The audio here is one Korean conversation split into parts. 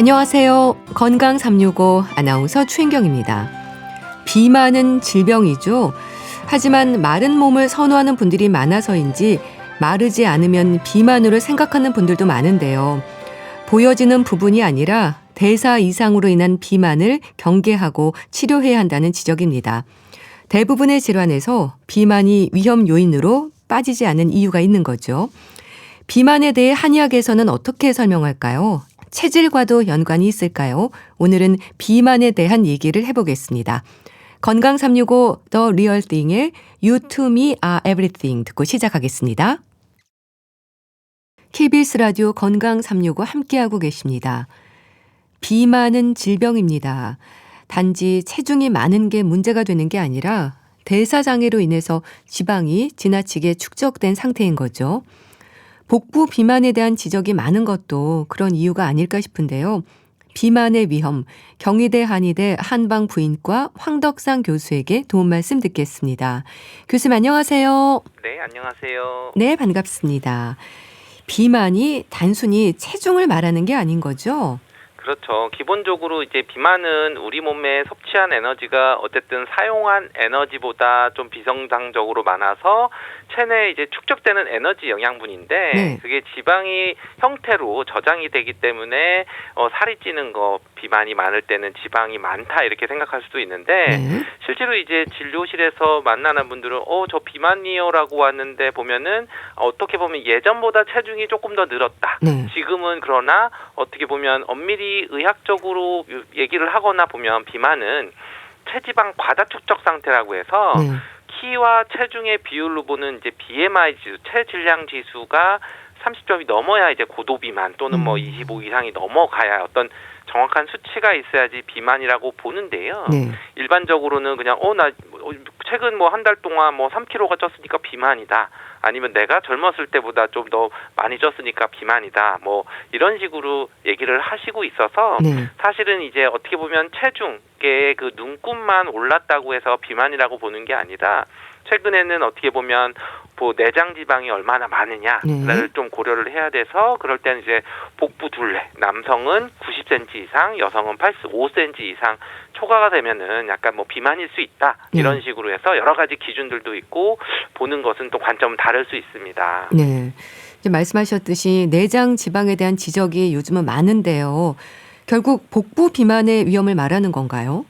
안녕하세요. 건강 365 아나운서 최인경입니다. 비만은 질병이죠. 하지만 마른 몸을 선호하는 분들이 많아서인지 마르지 않으면 비만으로 생각하는 분들도 많은데요. 보여지는 부분이 아니라 대사 이상으로 인한 비만을 경계하고 치료해야 한다는 지적입니다. 대부분의 질환에서 비만이 위험 요인으로 빠지지 않은 이유가 있는 거죠. 비만에 대해 한의학에서는 어떻게 설명할까요? 체질과도 연관이 있을까요? 오늘은 비만에 대한 얘기를 해보겠습니다. 건강 365 The Real Thing의 You to Me are Everything 듣고 시작하겠습니다. KBS 라디오 건강 365 함께하고 계십니다. 비만은 질병입니다. 단지 체중이 많은 게 문제가 되는 게 아니라 대사장애로 인해서 지방이 지나치게 축적된 상태인 거죠. 복부 비만에 대한 지적이 많은 것도 그런 이유가 아닐까 싶은데요. 비만의 위험, 경희대 한의대 한방부인과 황덕상 교수에게 도움 말씀 듣겠습니다. 교수님 안녕하세요. 네, 안녕하세요. 네, 반갑습니다. 비만이 단순히 체중을 말하는 게 아닌 거죠? 그렇죠. 기본적으로 이제 비만은 우리 몸에 섭취한 에너지가 어쨌든 사용한 에너지보다 좀 비정상적으로 많아서 체내에 이제 축적되는 에너지 영양분인데 네. 그게 지방이 형태로 저장이 되기 때문에 살이 찌는 거 비만이 많을 때는 지방이 많다 이렇게 생각할 수도 있는데 네. 실제로 이제 진료실에서 만나는 분들은 저 비만이요라고 왔는데 보면은 어떻게 보면 예전보다 체중이 조금 더 늘었다. 네. 지금은 그러나 어떻게 보면 엄밀히 의학적으로 얘기를 하거나 보면 비만은 체지방 과다 축적 상태라고 해서 네. 키와 체중의 비율로 보는 이제 BMI 지수, 체질량 지수가 30점이 넘어야 이제 고도 비만 또는 뭐 25 이상이 넘어가야 어떤 정확한 수치가 있어야지 비만이라고 보는데요. 네. 일반적으로는 그냥 나 최근 뭐 한 달 동안 뭐 3kg가 쪘으니까 비만이다. 아니면 내가 젊었을 때보다 좀 더 많이 쪘으니까 비만이다. 뭐 이런 식으로 얘기를 하시고 있어서 네. 사실은 이제 어떻게 보면 체중의 그 눈곱만 올랐다고 해서 비만이라고 보는 게 아니라 최근에는 어떻게 보면 내장 지방이 얼마나 많으냐를 네. 좀 고려를 해야 돼서 그럴 때는 이제 복부 둘레 남성은 90cm 이상 여성은 85cm 이상 초과가 되면은 약간 뭐 비만일 수 있다 이런 식으로 해서 여러 가지 기준들도 있고 보는 것은 또 관점은 다를 수 있습니다. 네. 이제 말씀하셨듯이 내장 지방에 대한 지적이 요즘은 많은데요. 결국 복부 비만의 위험을 말하는 건가요?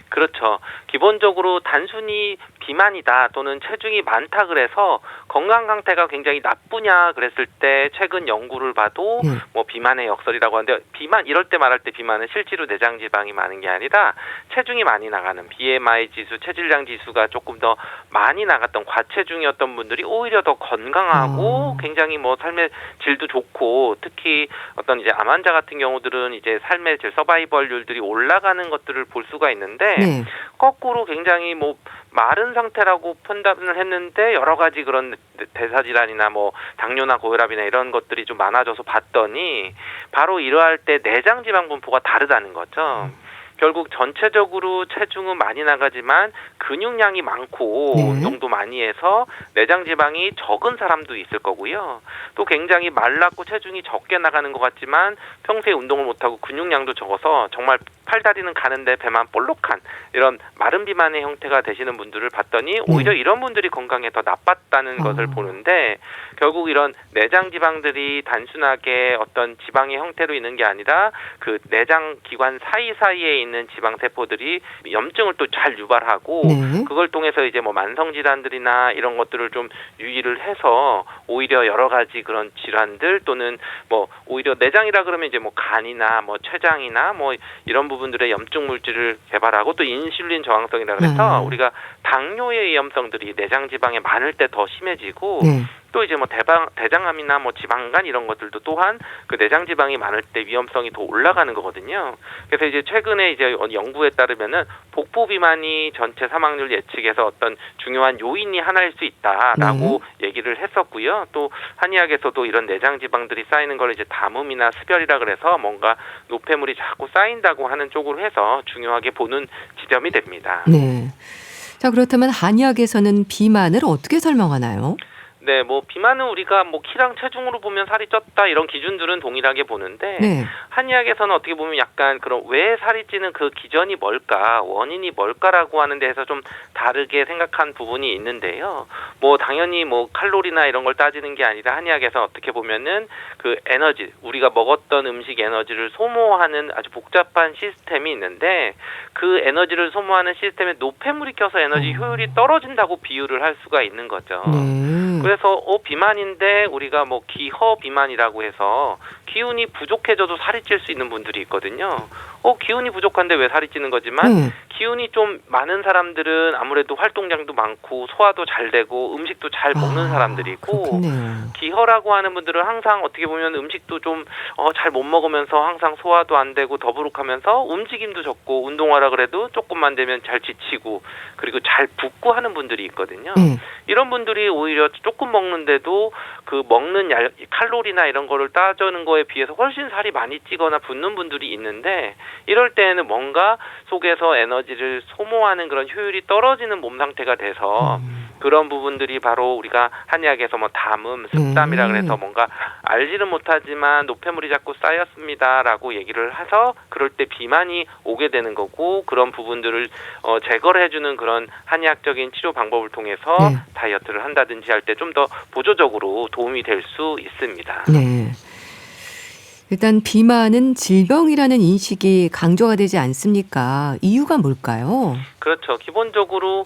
그렇죠. 기본적으로 단순히 비만이다 또는 체중이 많다 그래서 건강 상태가 굉장히 나쁘냐 그랬을 때 최근 연구를 봐도 네. 뭐 비만의 역설이라고 하는데 비만 이럴 때 말할 때 비만은 실제로 내장 지방이 많은 게 아니라 체중이 많이 나가는 BMI 지수, 체질량 지수가 조금 더 많이 나갔던 과체중이었던 분들이 오히려 더 건강하고 굉장히 뭐 삶의 질도 좋고 특히 어떤 이제 암 환자 같은 경우들은 이제 삶의 질 서바이벌률들이 올라가는 것들을 볼 수가 있는데 네. 거꾸로 굉장히 뭐 마른 상태라고 판단을 했는데 여러 가지 그런 대사질환이나 뭐 당뇨나 고혈압이나 이런 것들이 좀 많아져서 봤더니 바로 이러할 때 내장 지방 분포가 다르다는 거죠. 결국 전체적으로 체중은 많이 나가지만 근육량이 많고 네. 운동도 많이 해서 내장 지방이 적은 사람도 있을 거고요. 또 굉장히 말랐고 체중이 적게 나가는 것 같지만 평소에 운동을 못하고 근육량도 적어서 정말 팔다리는 가는데 배만 볼록한 이런 마른 비만의 형태가 되시는 분들을 봤더니 오히려 이런 분들이 건강에 더 나빴다는 것을 보는데 결국 이런 내장 지방들이 단순하게 어떤 지방의 형태로 있는 게 아니라 그 내장 기관 사이사이에 있는 지방 세포들이 염증을 또 잘 유발하고 네. 그걸 통해서 이제 뭐 만성 질환들이나 이런 것들을 좀 유의를 해서 오히려 여러 가지 그런 질환들 또는 뭐 오히려 내장이라 그러면 이제 뭐 간이나 뭐 췌장이나 뭐 이런 부분들의 염증 물질을 개발하고 또 인슐린 저항성이라 그래서 우리가 당뇨의 위험성들이 내장 지방에 많을 때 더 심해지고 네. 또 이제 뭐 대장암이나 뭐 지방간 이런 것들도 또한 그 내장 지방이 많을 때 위험성이 더 올라가는 거거든요. 그래서 이제 최근에 이제 연구에 따르면은 복부 비만이 전체 사망률 예측에서 어떤 중요한 요인이 하나일 수 있다라고 얘기를 했었고요. 또 한의학에서도 이런 내장 지방들이 쌓이는 걸 이제 담음이나 습열이라 그래서 뭔가 노폐물이 자꾸 쌓인다고 하는 쪽으로 해서 중요하게 보는 지점이 됩니다. 네. 자, 그렇다면 한의학에서는 비만을 어떻게 설명하나요? 네, 뭐 비만은 우리가 뭐 키랑 체중으로 보면 살이 쪘다 이런 기준들은 동일하게 보는데 네. 한의학에서는 어떻게 보면 약간 그런 왜 살이 찌는 그 기전이 뭘까, 원인이 뭘까라고 하는 데에서 좀 다르게 생각한 부분이 있는데요. 뭐 당연히 뭐 칼로리나 이런 걸 따지는 게 아니라 한의학에서 어떻게 보면은 그 에너지, 우리가 먹었던 음식 에너지를 소모하는 아주 복잡한 시스템이 있는데 그 에너지를 소모하는 시스템에 노폐물이 껴서 에너지 효율이 떨어진다고 비유를 할 수가 있는 거죠. 네. 그래서 비만인데 우리가 뭐 기허 비만이라고 해서 기운이 부족해져도 살이 찔 수 있는 분들이 있거든요. 기운이 부족한데 왜 살이 찌는 거지만 네. 기운이 좀 많은 사람들은 아무래도 활동량도 많고 소화도 잘 되고 음식도 잘 먹는 사람들이고 그렇겠네요. 기허라고 하는 분들은 항상 어떻게 보면 음식도 좀 잘 못 먹으면서 항상 소화도 안 되고 더부룩하면서 움직임도 적고 운동하라 그래도 조금만 되면 잘 지치고 그리고 잘 붓고 하는 분들이 있거든요. 네. 이런 분들이 오히려 조금 먹는데도 그 먹는 칼로리나 이런 거를 따지는 거에 비해서 훨씬 살이 많이 찌거나 붓는 분들이 있는데 이럴 때에는 뭔가 속에서 에너지를 소모하는 그런 효율이 떨어지는 몸 상태가 돼서 그런 부분들이 바로 우리가 한의학에서 뭐 담음, 습담이라 그래서 뭔가 알지는 못하지만 노폐물이 자꾸 쌓였습니다라고 얘기를 해서 그럴 때 비만이 오게 되는 거고 그런 부분들을 제거를 해주는 그런 한의학적인 치료 방법을 통해서 네. 다이어트를 한다든지 할 때 좀 더 보조적으로 도움이 될 수 있습니다. 네. 일단 비만은 질병이라는 인식이 강조가 되지 않습니까? 이유가 뭘까요? 그렇죠. 기본적으로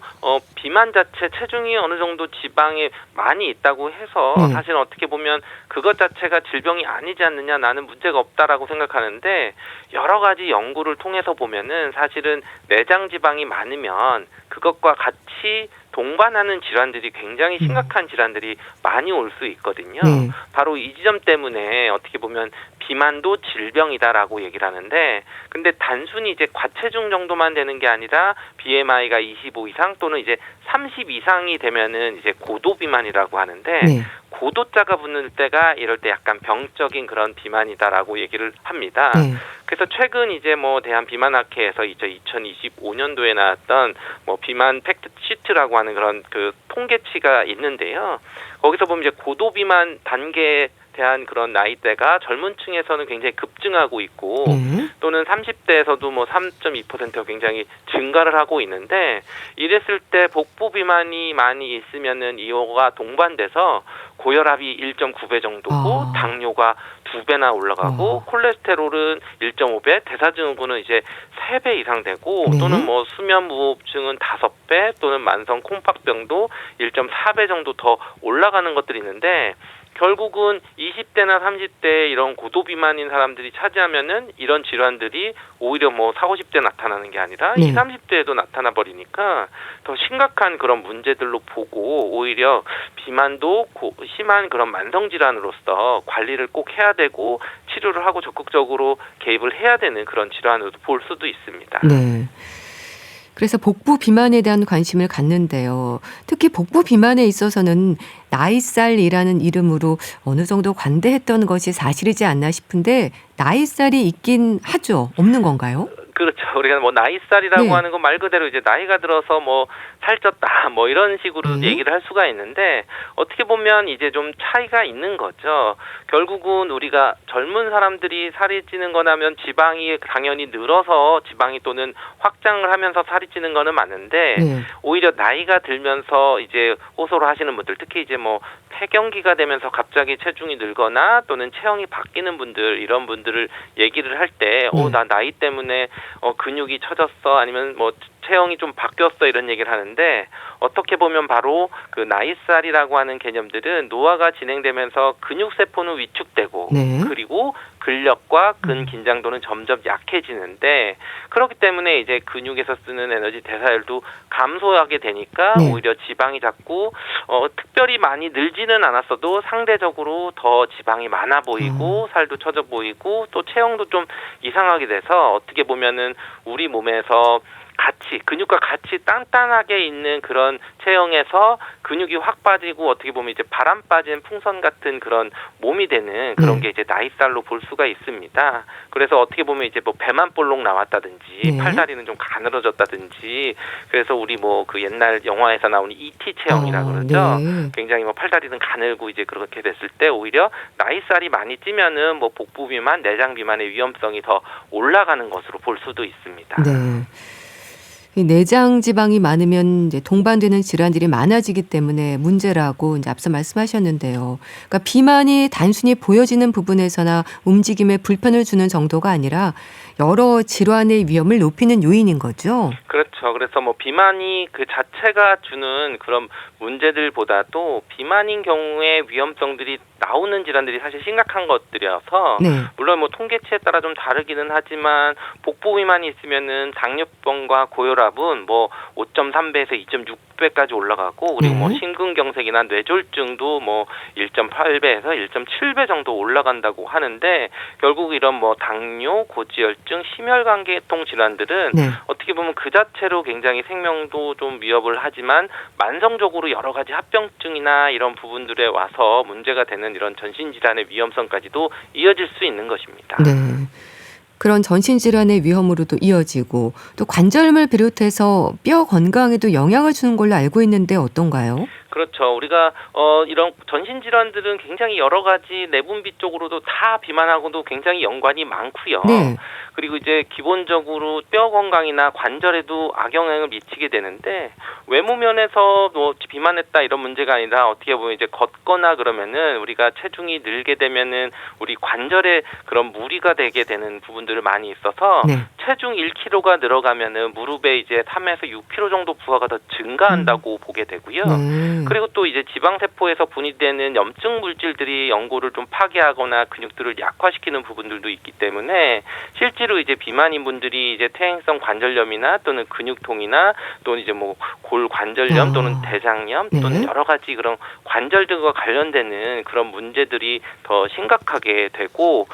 비만 자체 체중이 어느 정도 지방에 많이 있다고 해서 네. 사실 어떻게 보면 그것 자체가 질병이 아니지 않느냐 나는 문제가 없다라고 생각하는데 여러 가지 연구를 통해서 보면은 사실은 내장 지방이 많으면 그것과 같이 동반하는 질환들이 굉장히 심각한 질환들이 많이 올 수 있거든요. 네. 바로 이 지점 때문에 어떻게 보면 비만도 질병이다라고 얘기를 하는데 근데 단순히 이제 과체중 정도만 되는 게 아니라 BMI가 25 이상 또는 이제 30 이상이 되면은 이제 고도 비만이라고 하는데 네. 고도자가 붙는 때가 이럴 때 약간 병적인 그런 비만이다라고 얘기를 합니다. 네. 그래서 최근 이제 뭐 대한비만학회에서 2025년도에 나왔던 뭐 비만 팩트 시트라고 하는 그런 그 통계치가 있는데요. 거기서 보면 이제 고도 비만 단계에 대한 그런 나이대가 젊은 층에서는 굉장히 급증하고 있고 네. 또는 30대에서도 뭐 3.2%가 굉장히 증가를 하고 있는데 이랬을 때 복부 비만이 많이 있으면은 이거가 동반돼서 고혈압이 1.9배 정도고 당뇨가 2배나 올라가고 콜레스테롤은 1.5배, 대사증후군은 이제 3배 이상 되고 네. 또는 뭐 수면 무호흡증은 5배 또는 만성 콩팥병도 1.4배 정도 더 올라가는 것들이 있는데 결국은 20대나 30대 이런 고도 비만인 사람들이 차지하면은 이런 질환들이 오히려 뭐 40, 50대 나타나는 게 아니라 네. 20, 30대에도 나타나 버리니까 더 심각한 그런 문제들로 보고 오히려 비만도 심한 그런 만성 질환으로서 관리를 꼭 해야 되고 치료를 하고 적극적으로 개입을 해야 되는 그런 질환으로 볼 수도 있습니다. 네. 그래서 복부 비만에 대한 관심을 갖는데요. 특히 복부 비만에 있어서는 나이살이라는 이름으로 어느 정도 관대했던 것이 사실이지 않나 싶은데 나이살이 있긴 하죠. 없는 건가요? 그렇죠. 우리가 뭐 나이살이라고 네. 하는 건 말 그대로 이제 나이가 들어서 뭐 살쪘다 뭐 이런 식으로 얘기를 할 수가 있는데 어떻게 보면 이제 좀 차이가 있는 거죠. 결국은 우리가 젊은 사람들이 살이 찌는 거라면 지방이 당연히 늘어서 지방이 또는 확장을 하면서 살이 찌는 거는 맞는데 네. 오히려 나이가 들면서 이제 호소를 하시는 분들 특히 이제 뭐 폐경기가 되면서 갑자기 체중이 늘거나 또는 체형이 바뀌는 분들 이런 분들을 얘기를 할 때 나 나이 때문에 근육이 처졌어 아니면 뭐 체형이 좀 바뀌었어 이런 얘기를 하는데 어떻게 보면 바로 그 나이살이라고 하는 개념들은 노화가 진행되면서 근육세포는 위축되고 네. 그리고 근력과 근 긴장도는 점점 약해지는데 그렇기 때문에 이제 근육에서 쓰는 에너지 대사율도 감소하게 되니까 네. 오히려 지방이 자꾸 특별히 많이 늘지는 않았어도 상대적으로 더 지방이 많아 보이고 살도 처져 보이고 또 체형도 좀 이상하게 돼서 어떻게 보면은 우리 몸에서 근육과 같이 단단하게 있는 그런 체형에서 근육이 확 빠지고 어떻게 보면 이제 바람 빠진 풍선 같은 그런 몸이 되는 그런 게 이제 나이살로 볼 수가 있습니다. 그래서 어떻게 보면 이제 뭐 배만 볼록 나왔다든지 팔다리는 좀 가늘어졌다든지 그래서 우리 뭐 그 옛날 영화에서 나오는 E.T. 체형이라 그러죠. 굉장히 뭐 팔다리는 가늘고 이제 그렇게 됐을 때 오히려 나이살이 많이 찌면은 뭐 복부 비만, 내장 비만의 위험성이 더 올라가는 것으로 볼 수도 있습니다. 네. 이 내장 지방이 많으면 이제 동반되는 질환들이 많아지기 때문에 문제라고 이제 앞서 말씀하셨는데요. 그러니까 비만이 단순히 보여지는 부분에서나 움직임에 불편을 주는 정도가 아니라 여러 질환의 위험을 높이는 요인인 거죠. 그렇죠. 그래서 뭐 비만이 그 자체가 주는 그런 문제들보다도 비만인 경우에 위험성들이 나오는 질환들이 사실 심각한 것들이어서 물론 뭐 통계치에 따라 좀 다르기는 하지만 복부 비만이 있으면은 당뇨병과 고혈압은 뭐 5.3배에서 2.6배까지 올라가고 그리고 뭐 심근경색이나 뇌졸중도 뭐 1.8배에서 1.7배 정도 올라간다고 하는데 결국 이런 뭐 당뇨, 고지혈증, 심혈관계통 질환들은 어떻게 보면 그 자체로 굉장히 생명도 좀 위협을 하지만 만성적으로 여러 가지 합병증이나 이런 부분들에 와서 문제가 되는 이런 전신질환의 위험성까지도 이어질 수 있는 것입니다. 네. 그런 전신질환의 위험으로도 이어지고 또 관절염을 비롯해서 뼈 건강에도 영향을 주는 걸로 알고 있는데 어떤가요? 그렇죠. 우리가 이런 전신 질환들은 굉장히 여러 가지 내분비 쪽으로도 다 비만하고도 굉장히 연관이 많고요. 그리고 이제 기본적으로 뼈 건강이나 관절에도 악영향을 미치게 되는데 외모 면에서 뭐 비만했다 이런 문제가 아니라 어떻게 보면 이제 걷거나 그러면은 우리가 체중이 늘게 되면은 우리 관절에 그런 무리가 되게 되는 부분들을 많이 있어서 체중 1kg가 늘어가면은 무릎에 이제 3에서 6kg 정도 부하가 더 증가한다고 보게 되고요. 그리고 또 이제 지방세포에서 분비되는 염증 물질들이 연골을 좀 파괴하거나 근육들을 약화시키는 부분들도 있기 때문에 실제로 이제 비만인 분들이 이제 퇴행성 관절염이나 또는 근육통이나 또는 이제 뭐 골관절염 또는 대장염 또는 여러 가지 그런 관절들과 관련되는 그런 문제들이 더 심각하게 되고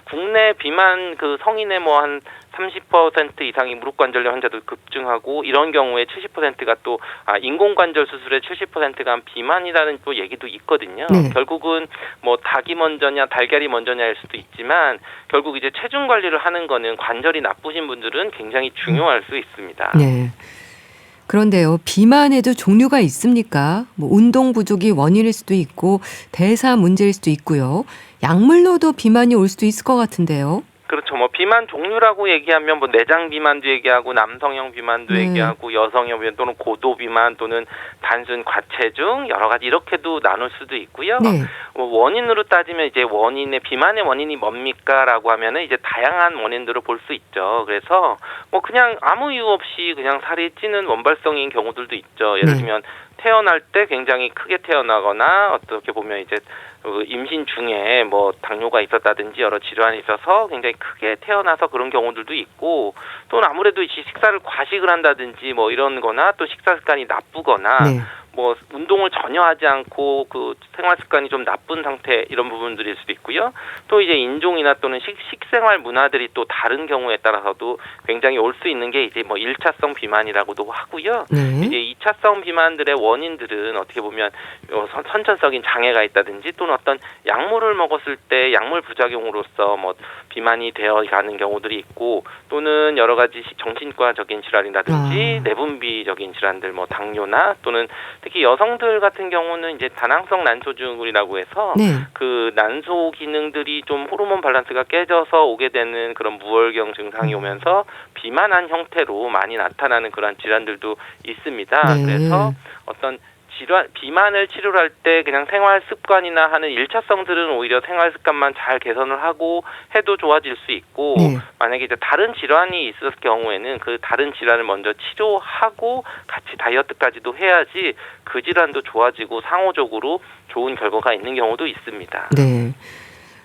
국내 비만 그 성인의 뭐 한 30% 이상이 무릎관절염 환자도 급증하고 이런 경우에 70%가 또 인공관절 수술의 70%가 비만이라는 또 얘기도 있거든요. 결국은 뭐 닭이 먼저냐 달걀이 먼저냐일 수도 있지만 결국 이제 체중 관리를 하는 거는 관절이 나쁘신 분들은 굉장히 중요할 수 있습니다. 그런데요, 비만에도 종류가 있습니까? 뭐 운동 부족이 원인일 수도 있고 대사 문제일 수도 있고요. 약물로도 비만이 올 수도 있을 것 같은데요. 그렇죠. 뭐 비만 종류라고 얘기하면 뭐 내장 비만도 얘기하고 남성형 비만도 얘기하고 여성형 비만 또는 고도 비만 또는 단순 과체중 여러 가지 이렇게도 나눌 수도 있고요. 뭐 원인으로 따지면 이제 비만의 원인이 뭡니까라고 하면은 이제 다양한 원인들을 볼 수 있죠. 그래서 뭐 그냥 아무 이유 없이 그냥 살이 찌는 원발성인 경우들도 있죠. 예를 들면 태어날 때 굉장히 크게 태어나거나 어떻게 보면 이제 임신 중에 뭐 당뇨가 있었다든지 여러 질환이 있어서 굉장히 크게 태어나서 그런 경우들도 있고 또는 아무래도 식사를 과식을 한다든지 뭐 이런 거나 또 식사 습관이 나쁘거나 뭐 운동을 전혀 하지 않고 그 생활 습관이 좀 나쁜 상태 이런 부분들일 수도 있고요. 또 이제 인종이나 또는 식생활 문화들이 또 다른 경우에 따라서도 굉장히 올 수 있는 게 이제 뭐 1차성 비만이라고도 하고요. 이제 2차성 비만들의 원인들은 어떻게 보면 선천적인 장애가 있다든지 또는 어떤 약물을 먹었을 때 약물 부작용으로서 뭐 비만이 되어 가는 경우들이 있고 또는 여러 가지 정신과적인 질환이라든지 내분비적인 질환들 뭐 당뇨나 또는 특히 여성들 같은 경우는 이제 다낭성 난소증후군이라고 해서 그 난소 기능들이 좀 호르몬 밸런스가 깨져서 오게 되는 그런 무월경 증상이 오면서 비만한 형태로 많이 나타나는 그런 질환들도 있습니다. 그래서 어떤 비만을 치료할 때 그냥 생활 습관이나 하는 1차성들은 오히려 생활 습관만 잘 개선을 하고 해도 좋아질 수 있고 만약에 이제 다른 질환이 있을 경우에는 그 다른 질환을 먼저 치료하고 같이 다이어트까지도 해야지 그 질환도 좋아지고 상호적으로 좋은 결과가 있는 경우도 있습니다.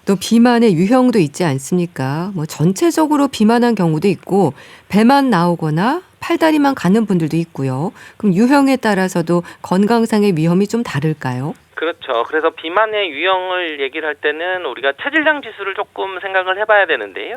또 비만의 유형도 있지 않습니까? 뭐 전체적으로 비만한 경우도 있고 배만 나오거나 팔다리만 가는 분들도 있고요. 그럼 유형에 따라서도 건강상의 위험이 좀 다를까요? 그렇죠. 그래서 비만의 유형을 얘기를 할 때는 우리가 체질량 지수를 조금 생각을 해봐야 되는데요.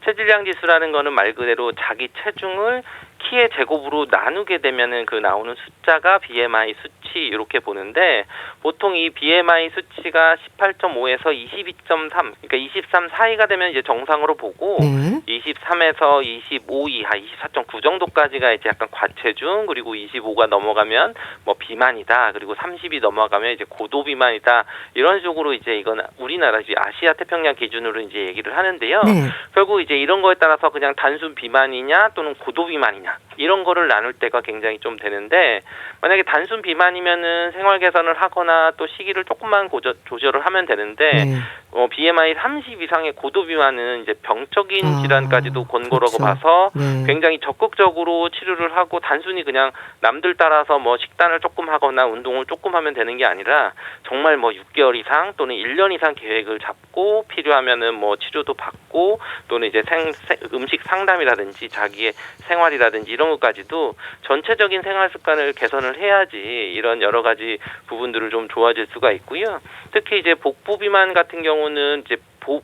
체질량 지수라는 거는 말 그대로 자기 체중을 키의 제곱으로 나누게 되면은 그 나오는 숫자가 BMI 수치 이렇게 보는데, 보통 이 BMI 수치가 18.5에서 22.3, 그러니까 23 사이가 되면 이제 정상으로 보고, 네. 23에서 25 이하, 24.9 정도까지가 이제 약간 과체중, 그리고 25가 넘어가면 뭐 비만이다, 그리고 30이 넘어가면 이제 고도 비만이다, 이런 식으로 이제 이건 우리나라 아시아 태평양 기준으로 이제 얘기를 하는데요. 네. 결국 이제 이런 거에 따라서 그냥 단순 비만이냐 또는 고도 비만이냐 이런 거를 나눌 때가 굉장히 좀 되는데, 만약에 단순 비만이면은 생활 개선을 하거나 또 식이를 조금만 조절을 하면 되는데, 네. BMI 30 이상의 고도 비만은 이제 병적인 질환까지도 권고라고 그렇죠. 봐서 네. 굉장히 적극적으로 치료를 하고, 단순히 그냥 남들 따라서 뭐 식단을 조금 하거나 운동을 조금 하면 되는 게 아니라 정말 뭐 6개월 이상 또는 1년 이상 계획을 잡고, 필요하면은 뭐 치료도 받고, 또는 이제 음식 상담이라든지 자기의 생활이라든지 이런 것까지도 전체적인 생활 습관을 개선을 해야지 이런 여러 가지 부분들을 좀 좋아질 수가 있고요. 특히 이제 복부 비만 같은 경우는 이제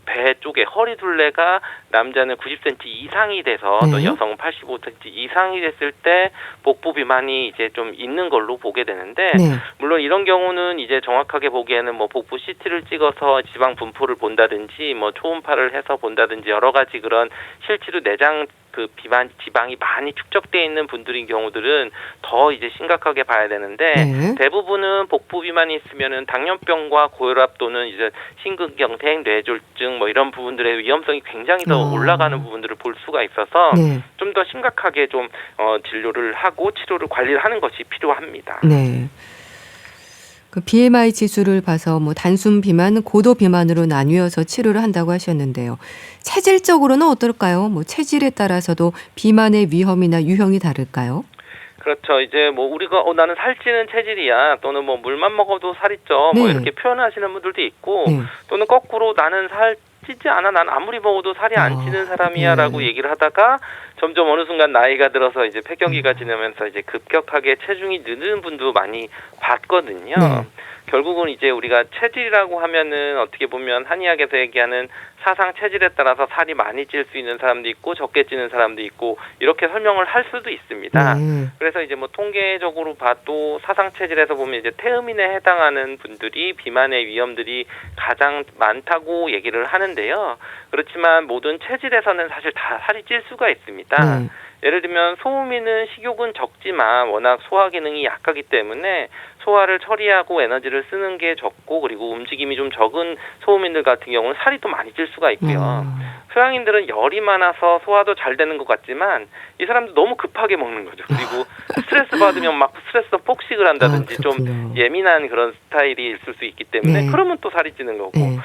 배 쪽에 허리 둘레가 남자는 90cm 이상이 돼서 또 여성은 85cm 이상이 됐을 때 복부 비만이 이제 좀 있는 걸로 보게 되는데, 네. 물론 이런 경우는 이제 정확하게 보기에는 뭐 복부 CT를 찍어서 지방 분포를 본다든지 뭐 초음파를 해서 본다든지 여러 가지 그런 실제로 내장 그 지방이 많이 축적돼 있는 분들인 경우들은 더 이제 심각하게 봐야 되는데, 네. 대부분은 복부 비만이 있으면은 당뇨병과 고혈압 또는 이제 심근경색, 뇌졸중 뭐 이런 부분들의 위험성이 굉장히 더 올라가는 부분들을 볼 수가 있어서 네. 좀 더 심각하게 좀 진료를 하고 치료를 관리를 하는 것이 필요합니다. 네. 그 BMI 지수를 봐서 뭐 단순 비만, 고도 비만으로 나뉘어서 치료를 한다고 하셨는데요. 체질적으로는 어떨까요? 뭐 체질에 따라서도 비만의 위험이나 유형이 다를까요? 그렇죠. 이제 뭐 우리가 나는 살찌는 체질이야, 또는 뭐 물만 먹어도 살이 쪄, 뭐 네. 이렇게 표현하시는 분들도 있고, 네. 또는 거꾸로 나는 찌지 않아, 난 아무리 먹어도 살이 안 찌는 사람이야라고 네. 얘기를 하다가 점점 어느 순간 나이가 들어서 이제 폐경기가 지나면서 이제 급격하게 체중이 느는 분도 많이 봤거든요. 네. 결국은 이제 우리가 체질이라고 하면은 어떻게 보면 한의학에서 얘기하는 사상 체질에 따라서 살이 많이 찔 수 있는 사람도 있고 적게 찌는 사람도 있고 이렇게 설명을 할 수도 있습니다. 네. 그래서 이제 뭐 통계적으로 봐도 사상 체질에서 보면 이제 태음인에 해당하는 분들이 비만의 위험들이 가장 많다고 얘기를 하는데요. 그렇지만 모든 체질에서는 사실 다 살이 찔 수가 있습니다. 네. 예를 들면 소음인은 식욕은 적지만 워낙 소화 기능이 약하기 때문에 소화를 처리하고 에너지를 쓰는 게 적고, 그리고 움직임이 좀 적은 소음인들 같은 경우는 살이 또 많이 찔 수가 있고요. 서양인들은 열이 많아서 소화도 잘 되는 것 같지만 이 사람도 너무 급하게 먹는 거죠. 그리고 스트레스 받으면 막 스트레스 폭식을 한다든지 좀 예민한 그런 스타일이 있을 수 있기 때문에 네. 그러면 또 살이 찌는 거고, 네.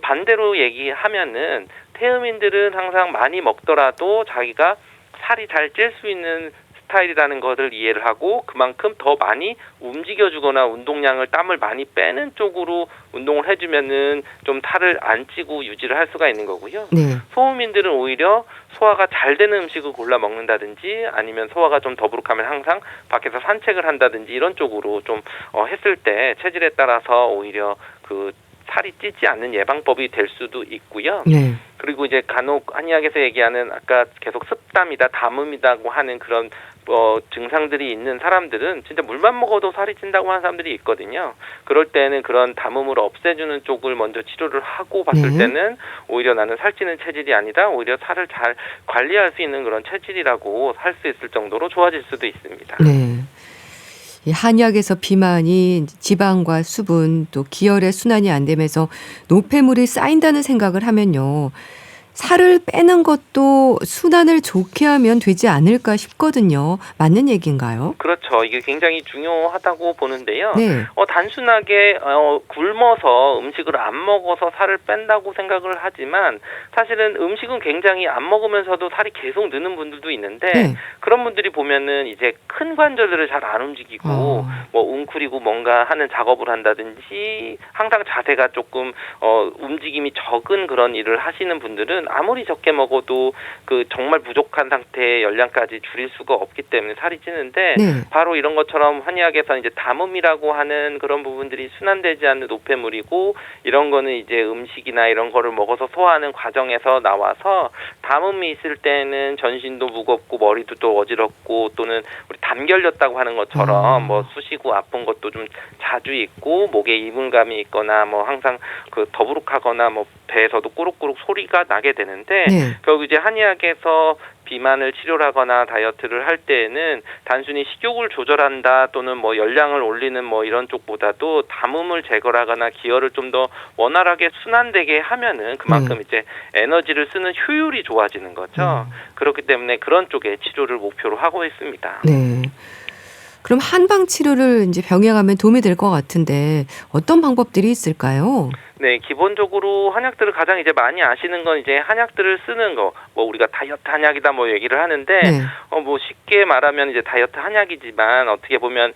반대로 얘기하면은 태음인들은 항상 많이 먹더라도 자기가 살이 잘 찔 수 있는 스타일이라는 것을 이해를 하고, 그만큼 더 많이 움직여주거나 운동량을 땀을 많이 빼는 쪽으로 운동을 해주면은 좀 살을 안 찌고 유지를 할 수가 있는 거고요. 네. 소음인들은 오히려 소화가 잘 되는 음식을 골라 먹는다든지, 아니면 소화가 좀 더부룩하면 항상 밖에서 산책을 한다든지 이런 쪽으로 좀 했을 때 체질에 따라서 오히려 그 살이 찌지 않는 예방법이 될 수도 있고요. 네. 그리고 이제 간혹 한의학에서 얘기하는 아까 계속 습담이다, 담음이다고 하는 그런 증상들이 있는 사람들은 진짜 물만 먹어도 살이 찐다고 하는 사람들이 있거든요. 그럴 때는 그런 담음을 없애주는 쪽을 먼저 치료를 하고 봤을 때는 오히려 나는 살찌는 체질이 아니다, 오히려 살을 잘 관리할 수 있는 그런 체질이라고 할 수 있을 정도로 좋아질 수도 있습니다. 네. 이 한약에서 비만이 지방과 수분 또 기혈의 순환이 안 되면서 노폐물이 쌓인다는 생각을 하면요. 살을 빼는 것도 순환을 좋게 하면 되지 않을까 싶거든요. 맞는 얘기인가요? 그렇죠. 이게 굉장히 중요하다고 보는데요. 네. 단순하게 굶어서 음식을 안 먹어서 살을 뺀다고 생각을 하지만, 사실은 음식은 굉장히 안 먹으면서도 살이 계속 느는 분들도 있는데, 네. 그런 분들이 보면은 이제 큰 관절들을 잘 안 움직이고 뭐 웅크리고 뭔가 하는 작업을 한다든지 항상 자세가 조금 움직임이 적은 그런 일을 하시는 분들은 아무리 적게 먹어도 그 정말 부족한 상태의 열량까지 줄일 수가 없기 때문에 살이 찌는데, 네. 바로 이런 것처럼 한의학에서 이제 담음이라고 하는 그런 부분들이 순환되지 않는 노폐물이고, 이런 거는 이제 음식이나 이런 거를 먹어서 소화하는 과정에서 나와서 담음이 있을 때는 전신도 무겁고 머리도 또 또 어지럽고 또는 우리 담 결렸다고 하는 것처럼 뭐 쑤시고 아픈 것도 좀 자주 있고 목에 이물감이 있거나 뭐 항상 그 더부룩하거나 뭐 배에서도 꾸룩꾸룩 소리가 나게 되는데 네. 결국 이제 한의학에서 비만을 치료를 하거나 다이어트를 할 때에는 단순히 식욕을 조절한다 또는 뭐 열량을 올리는 뭐 이런 쪽보다도 담음을 제거하거나 기혈을 좀 더 원활하게 순환되게 하면은 그만큼 이제 에너지를 쓰는 효율이 좋아지는 거죠. 그렇기 때문에 그런 쪽에 치료를 목표로 하고 있습니다. 네. 그럼 한방 치료를 이제 병행하면 도움이 될 것 같은데 어떤 방법들이 있을까요? 네, 기본적으로 한약들을 가장 이제 많이 아시는 건 이제 한약들을 쓰는 거, 뭐 우리가 다이어트 한약이다 뭐 얘기를 하는데, 네. 뭐 쉽게 말하면 이제 다이어트 한약이지만 어떻게 보면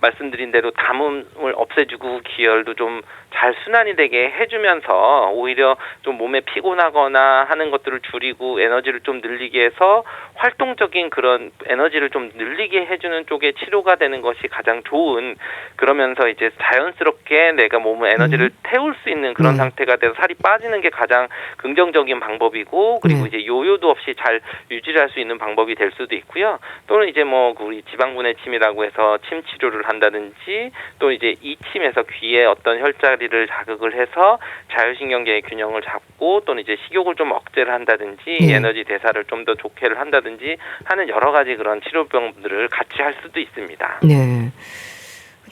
말씀드린 대로 담음을 없애주고 기혈도 좀 잘 순환이 되게 해주면서 오히려 좀 몸에 피곤하거나 하는 것들을 줄이고 에너지를 좀 늘리게 해서 활동적인 그런 에너지를 좀 늘리게 해주는 쪽의 치료가 되는 것이 가장 좋은, 그러면서 이제 자연스럽게 내가 몸의 에너지를 태울 수 있는 그런 상태가 돼서 살이 빠지는 게 가장 긍정적인 방법이고, 그리고 이제 요요도 없이 잘 유지를 할 수 있는 방법이 될 수도 있고요. 또는 이제 뭐 우리 지방분해 침이라고 해서 침 치료를 한다든지, 또 이제 이침에서 귀에 어떤 혈자리를 자극을 해서 자율신경계의 균형을 잡고, 또는 이제 식욕을 좀 억제를 한다든지 에너지 대사를 좀 더 좋게를 한다든지 하는 여러 가지 그런 치료법들을 같이 할 수도 있습니다. 네.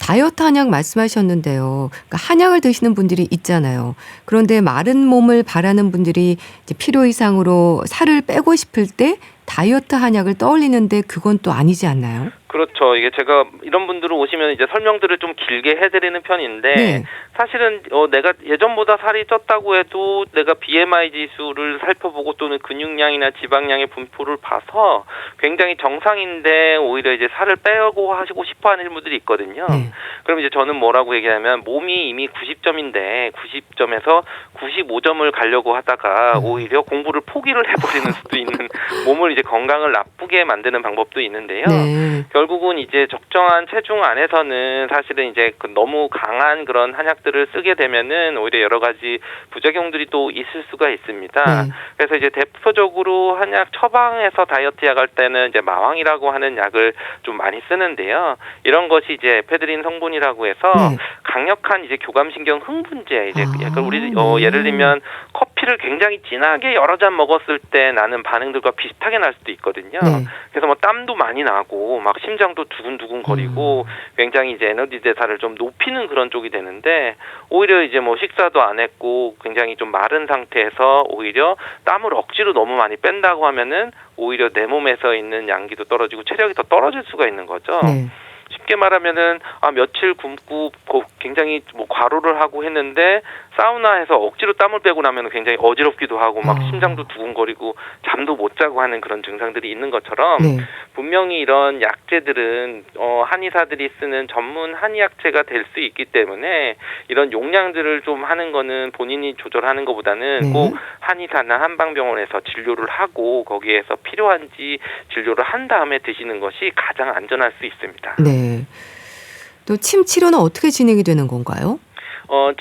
다이어트 한약 말씀하셨는데요. 그러니까 한약을 드시는 분들이 있잖아요. 그런데 마른 몸을 바라는 분들이 이제 필요 이상으로 살을 빼고 싶을 때 다이어트 한약을 떠올리는데 그건 또 아니지 않나요? 그렇죠. 이게 제가 이런 분들을 오시면 이제 설명들을 좀 길게 해드리는 편인데, 네. 사실은 내가 예전보다 살이 쪘다고 해도 내가 BMI 지수를 살펴보고 또는 근육량이나 지방량의 분포를 봐서 굉장히 정상인데 오히려 이제 살을 빼고 하시고 싶어하는 분들이 있거든요. 네. 그럼 이제 저는 뭐라고 얘기하냐면, 몸이 이미 90점인데 90점에서 95점을 가려고 하다가 오히려 공부를 포기를 해버리는 수도 있는, 몸을 이제 건강을 나쁘게 만드는 방법도 있는데요. 네. 결국은 이제 적정한 체중 안에서는 사실은 이제 너무 강한 그런 한약들을 쓰게 되면은 오히려 여러 가지 부작용들이 또 있을 수가 있습니다. 네. 그래서 이제 대표적으로 한약 처방에서 다이어트 약 할 때는 이제 마왕이라고 하는 약을 좀 많이 쓰는데요. 이런 것이 이제 에페드린 성분이라고 해서 강력한 이제 교감신경 흥분제, 이제 약간 우리 예를 들면 커피를 굉장히 진하게 여러 잔 먹었을 때 나는 반응들과 비슷하게 날 수도 있거든요. 네. 그래서 뭐 땀도 많이 나고 막 심장도 두근두근 거리고 굉장히 이제 에너지 대사를 좀 높이는 그런 쪽이 되는데, 오히려 이제 뭐 식사도 안 했고 굉장히 좀 마른 상태에서 오히려 땀을 억지로 너무 많이 뺀다고 하면은 오히려 내 몸에서 있는 양기도 떨어지고 체력이 더 떨어질 수가 있는 거죠. 네. 쉽게 말하면은 며칠 굶고 굉장히 뭐 과로를 하고 했는데 사우나에서 억지로 땀을 빼고 나면 굉장히 어지럽기도 하고 막 심장도 두근거리고 잠도 못 자고 하는 그런 증상들이 있는 것처럼, 네. 분명히 이런 약재들은 한의사들이 쓰는 전문 한의약재가 될 수 있기 때문에 이런 용량들을 좀 하는 거는 본인이 조절하는 것보다는 꼭 한의사나 한방병원에서 진료를 하고 거기에서 필요한지 진료를 한 다음에 드시는 것이 가장 안전할 수 있습니다. 네. 또 침 치료는 어떻게 진행이 되는 건가요?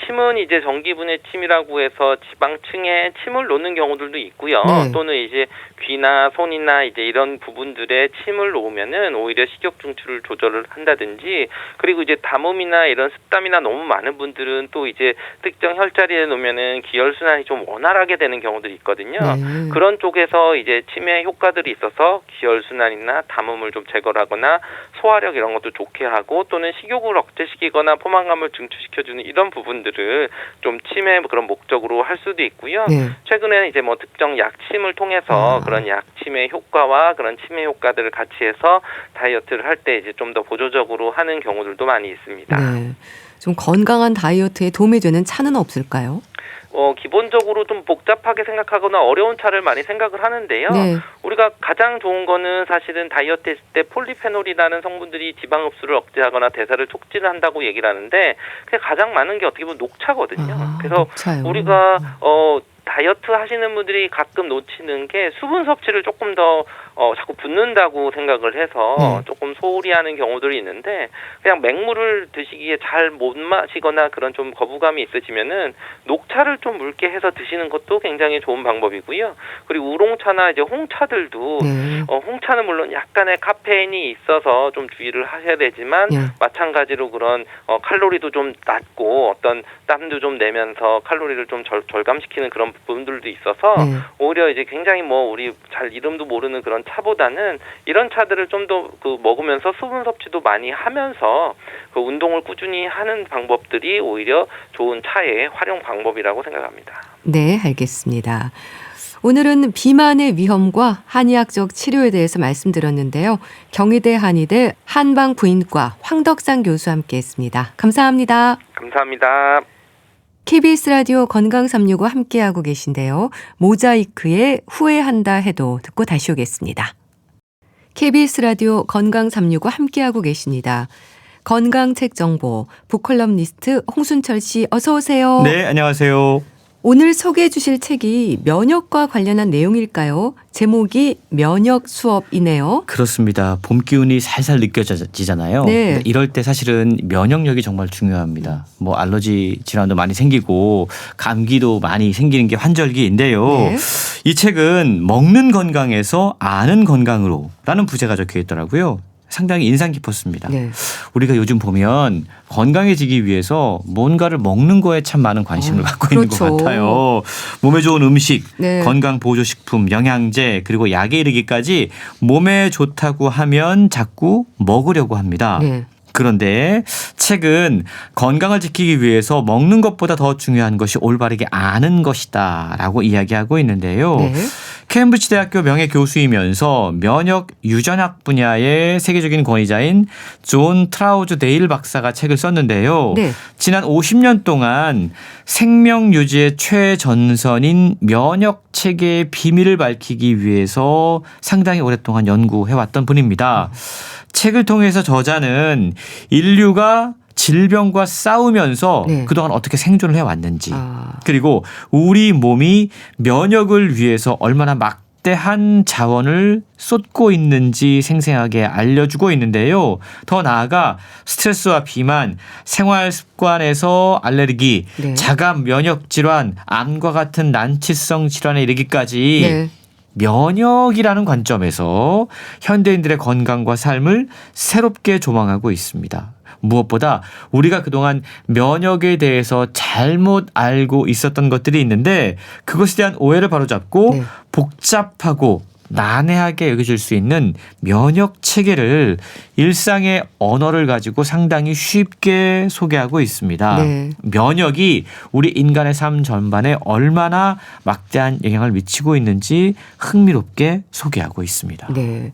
침은 이제 전기분해 침이라고 해서 지방층에 침을 놓는 경우들도 있고요. 네. 또는 이제 귀나 손이나 이제 이런 부분들에 침을 놓으면은 오히려 식욕 중추를 조절을 한다든지, 그리고 이제 담음이나 이런 습담이나 너무 많은 분들은 또 이제 특정 혈자리에 놓으면은 기혈 순환이 좀 원활하게 되는 경우들이 있거든요. 그런 쪽에서 이제 침의 효과들이 있어서 기혈 순환이나 담음을 좀 제거하거나 소화력 이런 것도 좋게 하고, 또는 식욕을 억제시키거나 포만감을 증추시켜주는 이런 부분들을 좀 침의 그런 목적으로 할 수도 있고요. 네. 최근에는 이제 뭐 특정 약침을 통해서 그런 약침의 효과와 그런 침의 효과들을 같이 해서 다이어트를 할 때 이제 좀 더 보조적으로 하는 경우들도 많이 있습니다. 네. 좀 건강한 다이어트에 도움이 되는 차는 없을까요? 기본적으로 좀 복잡하게 생각하거나 어려운 차를 많이 생각을 하는데요. 네. 우리가 가장 좋은 거는 사실은 다이어트 했을 때 폴리페놀이라는 성분들이 지방 흡수를 억제하거나 대사를 촉진을 한다고 얘기를 하는데, 그게 가장 많은 게 어떻게 보면 녹차거든요. 그래서 녹차요. 우리가 다이어트 하시는 분들이 가끔 놓치는 게 수분 섭취를 조금 더 자꾸 붓는다고 생각을 해서 조금 소홀히 하는 경우들이 있는데, 그냥 맹물을 드시기에 잘 못 마시거나 그런 좀 거부감이 있으시면은 녹차를 좀 묽게 해서 드시는 것도 굉장히 좋은 방법이고요. 그리고 우롱차나 이제 홍차들도 홍차는 물론 약간의 카페인이 있어서 좀 주의를 하셔야 되지만 마찬가지로 그런 칼로리도 좀 낮고 어떤 땀도 좀 내면서 칼로리를 좀 절감시키는 그런 부분들도 있어서 오히려 이제 굉장히 우리 잘 이름도 모르는 그런 차보다는 이런 차들을 좀 더 먹으면서 수분 섭취도 많이 하면서 그 운동을 꾸준히 하는 방법들이 오히려 좋은 차의 활용 방법이라고 생각합니다. 네, 알겠습니다. 오늘은 비만의 위험과 한의학적 치료에 대해서 말씀드렸는데요. 경희대 한의대 한방부인과 황덕상 교수와 함께했습니다. 감사합니다. 감사합니다. KBS 라디오 건강365 함께하고 계신데요. 모자이크의 후회한다 해도 듣고 다시 오겠습니다. KBS 라디오 건강365 함께하고 계십니다. 건강책 정보 북컬럼니스트 홍순철 씨 어서 오세요. 네, 안녕하세요. 오늘 소개해 주실 책이 면역과 관련한 내용일까요? 제목이 면역 수업이네요. 그렇습니다. 봄 기운이 살살 느껴지잖아요. 네. 이럴 때 사실은 면역력이 정말 중요합니다. 알러지 질환도 많이 생기고 감기도 많이 생기는 게 환절기인데요. 네. 이 책은 먹는 건강에서 아는 건강으로라는 부제가 적혀 있더라고요. 상당히 인상 깊었습니다. 네. 우리가 요즘 보면 건강해지기 위해서 뭔가를 먹는 거에 참 많은 관심을 갖고 있는 것 같아요. 몸에 좋은 음식, 건강 보조식품, 영양제 그리고 약에 이르기까지 몸에 좋다고 하면 자꾸 먹으려고 합니다. 네. 그런데 책은 건강을 지키기 위해서 먹는 것보다 더 중요한 것이 올바르게 아는 것이다 라고 이야기하고 있는데요. 네. 케임브리지 대학교 명예 교수이면서 면역 유전학 분야의 세계적인 권위자인 존 트라우즈 데일 박사가 책을 썼는데요. 네. 지난 50년 동안 생명 유지의 최전선인 면역 체계의 비밀을 밝히기 위해서 상당히 오랫동안 연구해왔던 분입니다. 책을 통해서 저자는 인류가 질병과 싸우면서 그동안 어떻게 생존을 해왔는지 그리고 우리 몸이 면역을 위해서 얼마나 막대한 자원을 쏟고 있는지 생생하게 알려주고 있는데요. 더 나아가 스트레스와 비만, 생활 습관에서 알레르기, 자가 면역 질환, 암과 같은 난치성 질환에 이르기까지 면역이라는 관점에서 현대인들의 건강과 삶을 새롭게 조망하고 있습니다. 무엇보다 우리가 그동안 면역에 대해서 잘못 알고 있었던 것들이 있는데 그것에 대한 오해를 바로잡고 복잡하고 난해하게 여겨질 수 있는 면역 체계를 일상의 언어를 가지고 상당히 쉽게 소개하고 있습니다. 면역이 우리 인간의 삶 전반에 얼마나 막대한 영향을 미치고 있는지 흥미롭게 소개하고 있습니다. 네.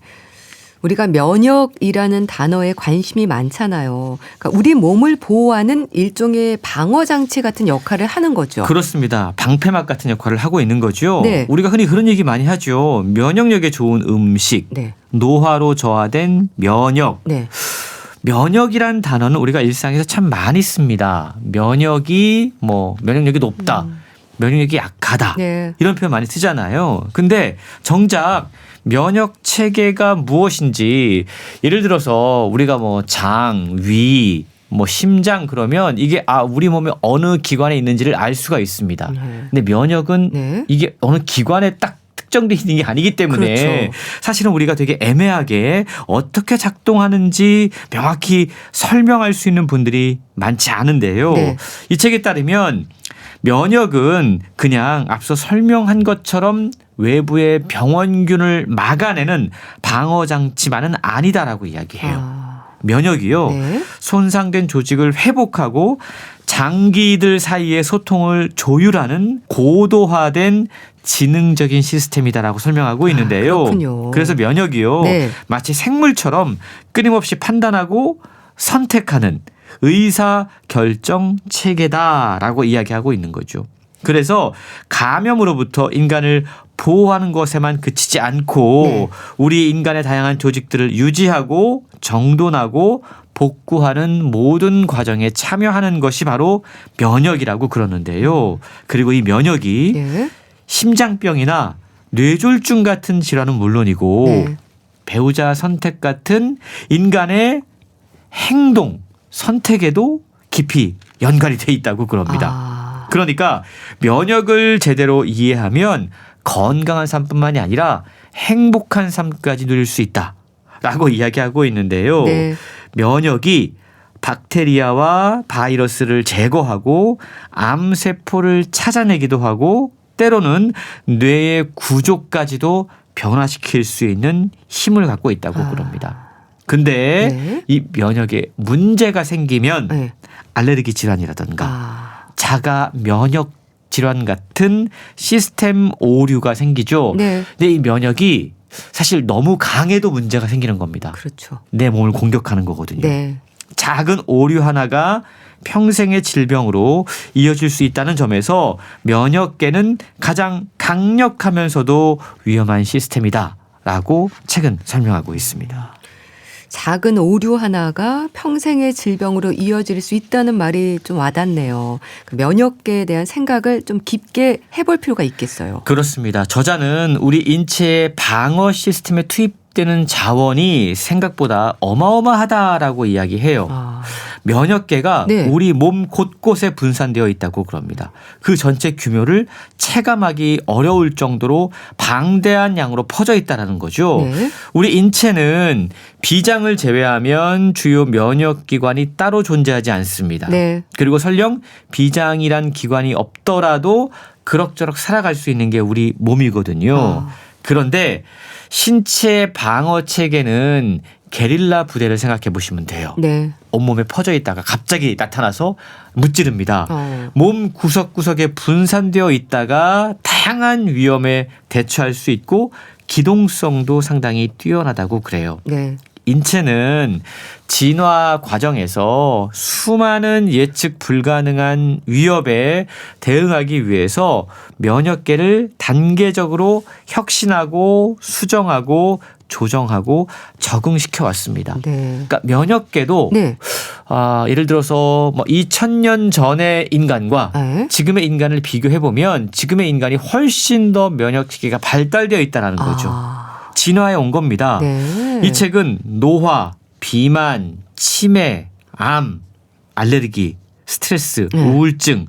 우리가 면역이라는 단어에 관심이 많잖아요. 그러니까 우리 몸을 보호하는 일종의 방어장치 같은 역할을 하는 거죠. 그렇습니다. 방패막 같은 역할을 하고 있는 거죠. 네. 우리가 흔히 그런 얘기 많이 하죠. 면역력에 좋은 음식, 노화로 저하된 면역. 면역이란 단어는 우리가 일상에서 참 많이 씁니다. 면역력이 높다. 면역력이 약하다. 이런 표현 많이 쓰잖아요. 근데 정작 면역 체계가 무엇인지 예를 들어서 우리가 장, 위, 심장 그러면 이게 우리 몸에 어느 기관에 있는지를 알 수가 있습니다. 근데 면역은 이게 어느 기관에 딱 특정되어 있는 게 아니기 때문에 사실은 우리가 되게 애매하게 어떻게 작동하는지 명확히 설명할 수 있는 분들이 많지 않은데요. 이 책에 따르면 면역은 그냥 앞서 설명한 것처럼 외부의 병원균을 막아내는 방어장치만은 아니다라고 이야기해요. 면역이요. 손상된 조직을 회복하고 장기들 사이의 소통을 조율하는 고도화된 지능적인 시스템이다라고 설명하고 있는데요. 그래서 면역이요. 마치 생물처럼 끊임없이 판단하고 선택하는 의사결정 체계다라고 이야기하고 있는 거죠. 그래서 감염으로부터 인간을 보호하는 것에만 그치지 않고 우리 인간의 다양한 조직들을 유지하고 정돈하고 복구하는 모든 과정에 참여하는 것이 바로 면역이라고 그러는데요. 그리고 이 면역이 심장병이나 뇌졸중 같은 질환은 물론이고 네. 배우자 선택 같은 인간의 행동, 선택에도 깊이 연관이 돼 있다고 그럽니다. 그러니까 면역을 제대로 이해하면 건강한 삶뿐만이 아니라 행복한 삶까지 누릴 수 있다라고 이야기하고 있는데요. 네. 면역이 박테리아와 바이러스를 제거하고 암세포를 찾아내기도 하고 때로는 뇌의 구조까지도 변화시킬 수 있는 힘을 갖고 있다고 그럽니다. 근데 네. 이 면역에 문제가 생기면 네. 알레르기 질환이라든가 자가 면역 질환 같은 시스템 오류가 생기죠. 네. 근데 이 면역이 사실 너무 강해도 문제가 생기는 겁니다. 그렇죠. 내 몸을 공격하는 거거든요. 네. 작은 오류 하나가 평생의 질병으로 이어질 수 있다는 점에서 면역계는 가장 강력하면서도 위험한 시스템이다라고 책은 설명하고 있습니다. 작은 오류 하나가 평생의 질병으로 이어질 수 있다는 말이 좀 와닿네요. 그 면역계에 대한 생각을 좀 깊게 해볼 필요가 있겠어요. 그렇습니다. 저자는 우리 인체의 방어 시스템에 투입되는 자원이 생각보다 어마어마하다라고 이야기해요. 면역계가 네. 우리 몸 곳곳에 분산되어 있다고 그럽니다. 그 전체 규모를 체감하기 어려울 정도로 방대한 양으로 퍼져 있다는 거죠. 네. 우리 인체는 비장을 제외하면 주요 면역기관이 따로 존재하지 않습니다. 네. 그리고 설령 비장이란 기관이 없더라도 그럭저럭 살아갈 수 있는 게 우리 몸이거든요. 그런데 신체 방어 체계는 게릴라 부대를 생각해 보시면 돼요. 네. 온몸에 퍼져 있다가 갑자기 나타나서 무찌릅니다. 몸 구석구석에 분산되어 있다가 다양한 위험에 대처할 수 있고 기동성도 상당히 뛰어나다고 그래요. 네. 인체는 진화 과정에서 수많은 예측 불가능한 위협에 대응하기 위해서 면역계를 단계적으로 혁신하고 수정하고 조정하고 적응시켜 왔습니다. 네. 그러니까 면역계도 네. 예를 들어서 뭐 2000년 전의 인간과 네. 지금의 인간을 비교해 보면 지금의 인간이 훨씬 더 면역 체계가 발달되어 있다는 거죠. 진화해 온 겁니다. 네. 이 책은 노화, 비만, 치매, 암, 알레르기, 스트레스, 우울증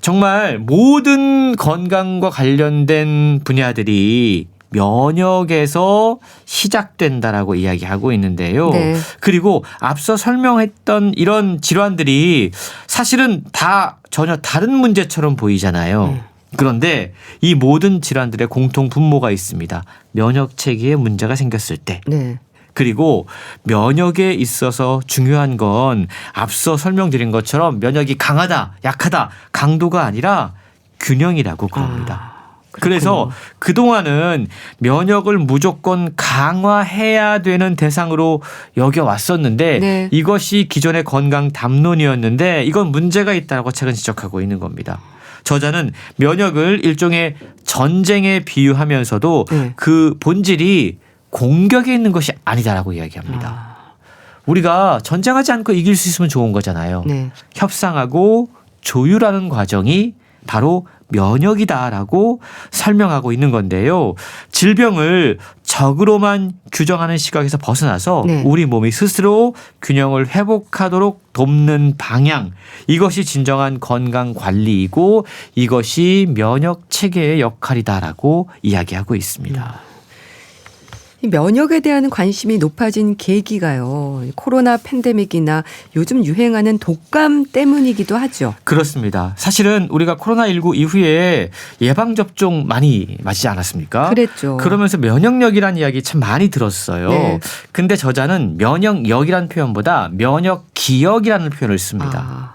정말 모든 건강과 관련된 분야들이 면역에서 시작된다라고 이야기하고 있는데요. 네. 그리고 앞서 설명했던 이런 질환들이 사실은 다 전혀 다른 문제처럼 보이잖아요. 그런데 이 모든 질환들의 공통 분모가 있습니다. 면역 체계에 문제가 생겼을 때. 네. 그리고 면역에 있어서 중요한 건 앞서 설명드린 것처럼 면역이 강하다, 약하다, 강도가 아니라 균형이라고 그럽니다. 그래서 그동안은 면역을 무조건 강화해야 되는 대상으로 여겨왔었는데 네. 이것이 기존의 건강 담론이었는데 이건 문제가 있다고 책은 지적하고 있는 겁니다. 저자는 면역을 일종의 전쟁에 비유하면서도 그 본질이 공격에 있는 것이 아니다라고 이야기합니다. 우리가 전쟁하지 않고 이길 수 있으면 좋은 거잖아요. 네. 협상하고 조율하는 과정이 바로 면역이다라고 설명하고 있는 건데요. 질병을 적으로만 규정하는 시각에서 벗어나서 우리 몸이 스스로 균형을 회복하도록 돕는 방향, 이것이 진정한 건강 관리이고 이것이 면역 체계의 역할이다라고 이야기하고 있습니다. 이 면역에 대한 관심이 높아진 계기가요. 코로나 팬데믹이나 요즘 유행하는 독감 때문이기도 하죠. 그렇습니다. 사실은 우리가 코로나19 이후에 예방접종 많이 맞지 않았습니까? 그랬죠. 그러면서 면역력이라는 이야기 참 많이 들었어요. 네. 근데 저자는 면역력이라는 표현보다 면역기억이라는 표현을 씁니다.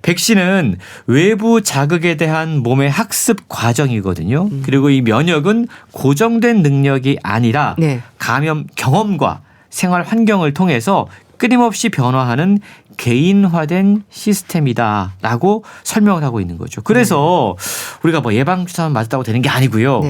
백신은 외부 자극에 대한 몸의 학습 과정이거든요. 그리고 이 면역은 고정된 능력이 아니라 감염 경험과 생활 환경을 통해서 끊임없이 변화하는 개인화된 시스템이다라고 설명을 하고 있는 거죠. 그래서 우리가 뭐 예방주사만 맞았다고 되는 게 아니고요.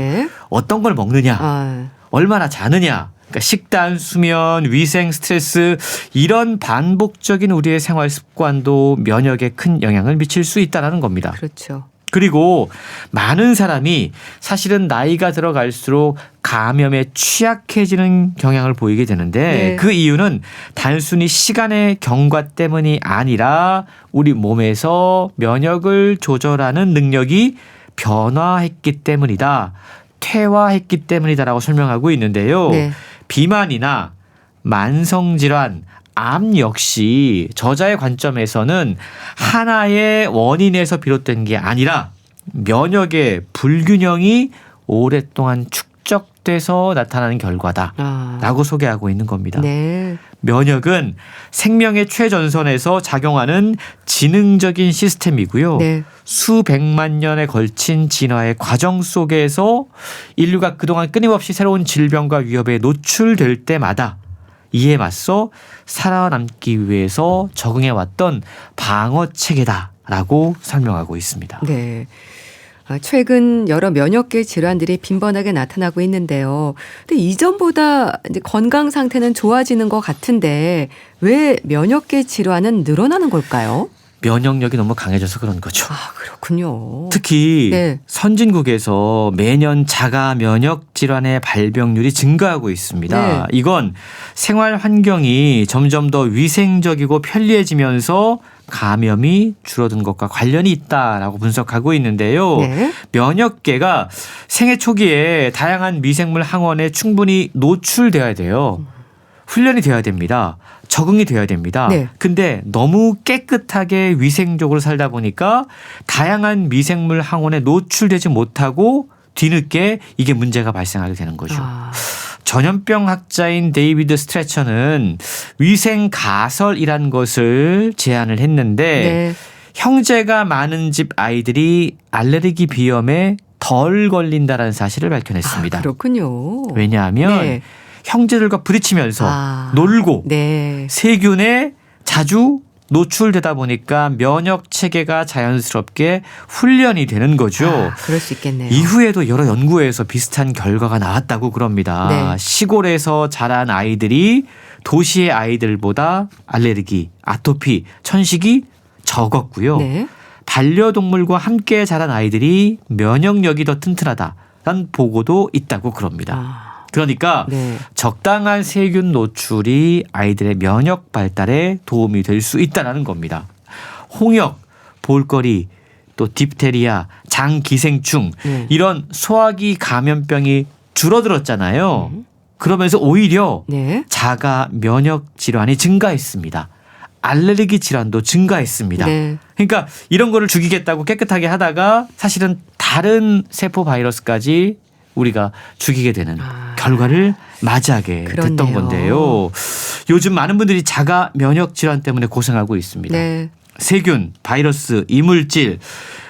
어떤 걸 먹느냐, 얼마나 자느냐, 그러니까 식단, 수면, 위생, 스트레스 이런 반복적인 우리의 생활 습관도 면역에 큰 영향을 미칠 수 있다는 겁니다. 그렇죠. 그리고 많은 사람이 사실은 나이가 들어갈수록 감염에 취약해지는 경향을 보이게 되는데 네. 그 이유는 단순히 시간의 경과 때문이 아니라 우리 몸에서 면역을 조절하는 능력이 변화했기 때문이다. 퇴화했기 때문이다라고 설명하고 있는데요. 네. 비만이나 만성질환, 암 역시 저자의 관점에서는 하나의 원인에서 비롯된 게 아니라 면역의 불균형이 오랫동안 축적돼서 나타나는 결과다라고 소개하고 있는 겁니다. 네. 면역은 생명의 최전선에서 작용하는 지능적인 시스템이고요. 네. 수백만 년에 걸친 진화의 과정 속에서 인류가 그동안 끊임없이 새로운 질병과 위협에 노출될 때마다 이에 맞서 살아남기 위해서 적응해왔던 방어 체계다라고 설명하고 있습니다. 네. 최근 여러 면역계 질환들이 빈번하게 나타나고 있는데요. 근데 이전보다 이제 건강 상태는 좋아지는 것 같은데 왜 면역계 질환은 늘어나는 걸까요? 면역력이 너무 강해져서 그런 거죠. 아, 그렇군요. 특히 네. 선진국에서 매년 자가 면역 질환의 발병률이 증가하고 있습니다. 네. 이건 생활 환경이 점점 더 위생적이고 편리해지면서 감염이 줄어든 것과 관련이 있다라고 분석하고 있는데요. 네. 면역계가 생애 초기에 다양한 미생물 항원에 충분히 노출돼야 돼요. 훈련이 돼야 됩니다. 적응이 돼야 됩니다. 네. 근데 너무 깨끗하게 위생적으로 살다 보니까 다양한 미생물 항원에 노출되지 못하고 뒤늦게 이게 문제가 발생하게 되는 거죠. 전염병 학자인 데이비드 스트레처는 위생 가설이란 것을 제안을 했는데 네. 형제가 많은 집 아이들이 알레르기 비염에 덜 걸린다라는 사실을 밝혀냈습니다. 아, 그렇군요. 왜냐하면 네. 형제들과 부딪히면서 놀고 네. 세균에 자주 노출되다 보니까 면역 체계가 자연스럽게 훈련이 되는 거죠. 아, 그럴 수 있겠네요. 이후에도 여러 연구에서 비슷한 결과가 나왔다고 그럽니다. 네. 시골에서 자란 아이들이 도시의 아이들보다 알레르기, 아토피, 천식이 적었고요. 네. 반려동물과 함께 자란 아이들이 면역력이 더 튼튼하다라는 보고도 있다고 그럽니다. 그러니까 네. 적당한 세균 노출이 아이들의 면역 발달에 도움이 될 수 있다는 겁니다. 홍역, 볼거리, 또 딥테리아, 장기생충 이런 소화기 감염병이 줄어들었잖아요. 그러면서 오히려 네. 자가 면역 질환이 증가했습니다. 알레르기 질환도 증가했습니다. 네. 그러니까 이런 거를 죽이겠다고 깨끗하게 하다가 사실은 다른 세포 바이러스까지 우리가 죽이게 되는 결과를 맞이하게 그렇네요. 됐던 건데요. 요즘 많은 분들이 자가 면역 질환 때문에 고생하고 있습니다. 네. 세균, 바이러스, 이물질,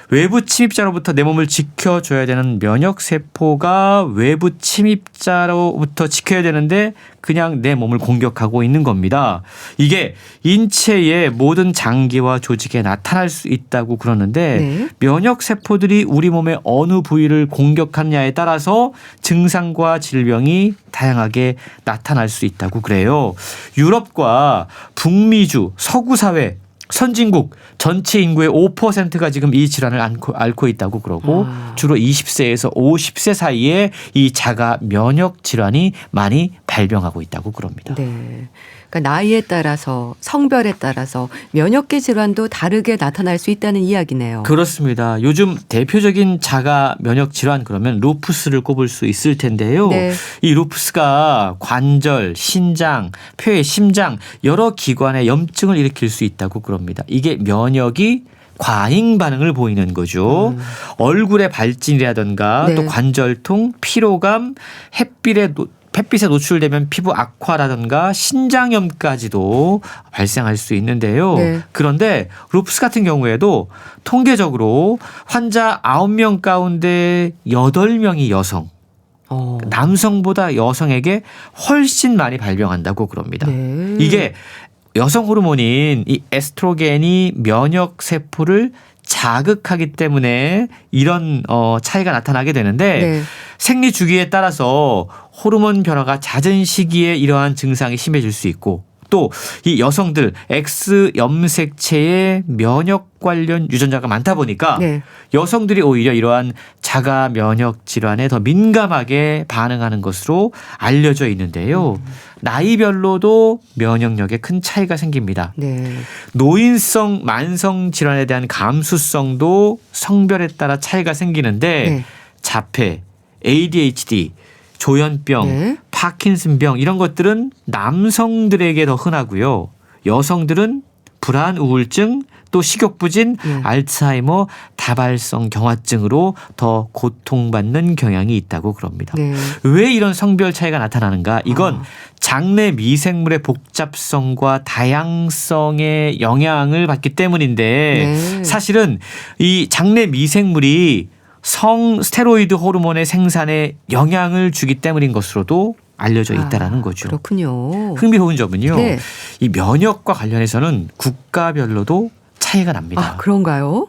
외부 침입자로부터 내 몸을 지켜줘야 되는 면역세포가 외부 침입자로부터 지켜야 되는데 그냥 내 몸을 공격하고 있는 겁니다. 이게 인체의 모든 장기와 조직에 나타날 수 있다고 그러는데 네. 면역세포들이 우리 몸의 어느 부위를 공격하느냐에 따라서 증상과 질병이 다양하게 나타날 수 있다고 그래요. 유럽과 북미주, 서구사회 선진국 전체 인구의 5%가 지금 이 질환을 앓고 있다고 그러고 주로 20세에서 50세 사이에 이 자가 면역 질환이 많이 발병하고 있다고 그럽니다. 네. 그러니까 나이에 따라서 성별에 따라서 면역계 질환도 다르게 나타날 수 있다는 이야기네요. 그렇습니다. 요즘 대표적인 자가 면역 질환 그러면 루푸스를 꼽을 수 있을 텐데요. 네. 이 루푸스가 관절, 신장, 폐, 심장 여러 기관에 염증을 일으킬 수 있다고 그럽니다. 이게 면역이 과잉 반응을 보이는 거죠. 얼굴의 발진이라든가 네. 또 관절통, 피로감, 햇빛에 노출되면 피부 악화라든가 신장염까지도 발생할 수 있는데요. 네. 그런데 루푸스 같은 경우에도 통계적으로 환자 9명 가운데 8명이 여성. 남성보다 여성에게 훨씬 많이 발병한다고 그럽니다. 네. 이게 여성 호르몬인 이 에스트로겐이 면역 세포를 자극하기 때문에 이런 차이가 나타나게 되는데 네. 생리 주기에 따라서 호르몬 변화가 잦은 시기에 이러한 증상이 심해질 수 있고 또 이 여성들 X 염색체의 면역 관련 유전자가 많다 보니까 네. 여성들이 오히려 이러한 자가 면역 질환에 더 민감하게 반응하는 것으로 알려져 있는데요. 나이별로도 면역력에 큰 차이가 생깁니다. 네. 노인성 만성 질환에 대한 감수성도 성별에 따라 차이가 생기는데 네. 자폐, ADHD, 조현병, 네. 파킨슨병 이런 것들은 남성들에게 더 흔하고요. 여성들은 불안, 우울증, 또 식욕부진, 알츠하이머, 다발성 경화증으로 더 고통받는 경향이 있다고 그럽니다. 네. 왜 이런 성별 차이가 나타나는가? 이건 장내 미생물의 복잡성과 다양성의 영향을 받기 때문인데 네. 사실은 이 장내 미생물이 스테로이드 호르몬의 생산에 영향을 주기 때문인 것으로도 알려져 있다라는 거죠. 그렇군요. 흥미로운 점은요. 네. 이 면역과 관련해서는 국가별로도 차이가 납니다. 그런가요?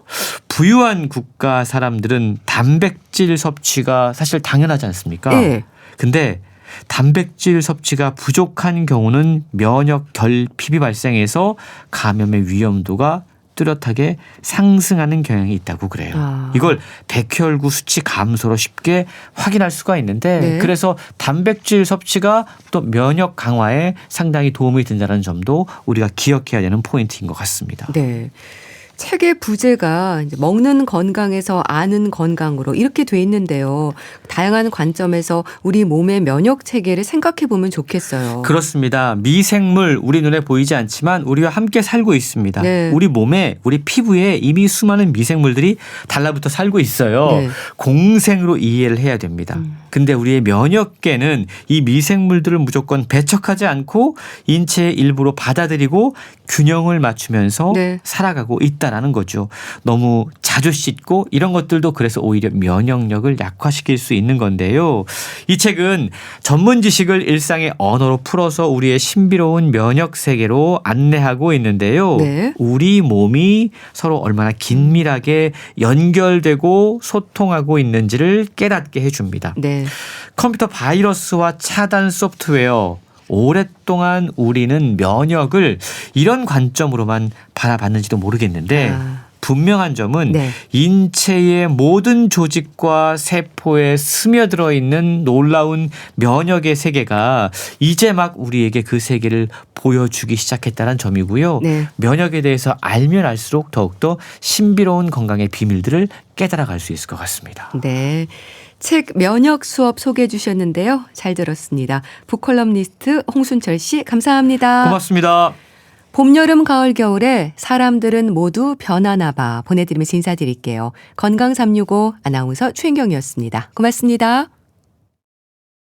부유한 국가 사람들은 단백질 섭취가 사실 당연하지 않습니까? 네. 근데 단백질 섭취가 부족한 경우는 면역 결핍이 발생해서 감염의 위험도가 뚜렷하게 상승하는 경향이 있다고 그래요. 이걸 백혈구 수치 감소로 쉽게 확인할 수가 있는데 네. 그래서 단백질 섭취가 또 면역 강화에 상당히 도움이 된다는 점도 우리가 기억해야 되는 포인트인 것 같습니다. 네. 책의 부제가 이제 먹는 건강에서 아는 건강으로 이렇게 돼 있는데요. 다양한 관점에서 우리 몸의 면역 체계를 생각해 보면 좋겠어요. 그렇습니다. 미생물 우리 눈에 보이지 않지만 우리와 함께 살고 있습니다. 네. 우리 몸에 우리 피부에 이미 수많은 미생물들이 달라붙어 살고 있어요. 네. 공생으로 이해를 해야 됩니다. 근데 우리의 면역계는 이 미생물들을 무조건 배척하지 않고 인체의 일부로 받아들이고 균형을 맞추면서 네. 살아가고 있다라는 거죠. 너무 자주 씻고 이런 것들도 그래서 오히려 면역력을 약화시킬 수 있는 건데요. 이 책은 전문 지식을 일상의 언어로 풀어서 우리의 신비로운 면역 세계로 안내하고 있는데요. 네. 우리 몸이 서로 얼마나 긴밀하게 연결되고 소통하고 있는지를 깨닫게 해줍니다. 네. 컴퓨터 바이러스와 차단 소프트웨어 오랫동안 우리는 면역을 이런 관점으로만 바라봤는지도 모르겠는데 분명한 점은 네. 인체의 모든 조직과 세포에 스며들어 있는 놀라운 면역의 세계가 이제 막 우리에게 그 세계를 보여주기 시작했다는 점이고요. 네. 면역에 대해서 알면 알수록 더욱더 신비로운 건강의 비밀들을 깨달아갈 수 있을 것 같습니다. 네. 책 면역 수업 소개해 주셨는데요. 잘 들었습니다. 북컬럼니스트 홍순철 씨 감사합니다. 고맙습니다. 봄, 여름, 가을, 겨울에 사람들은 모두 변하나 봐 보내드리면서 인사드릴게요. 건강365 아나운서 최인경이었습니다. 고맙습니다.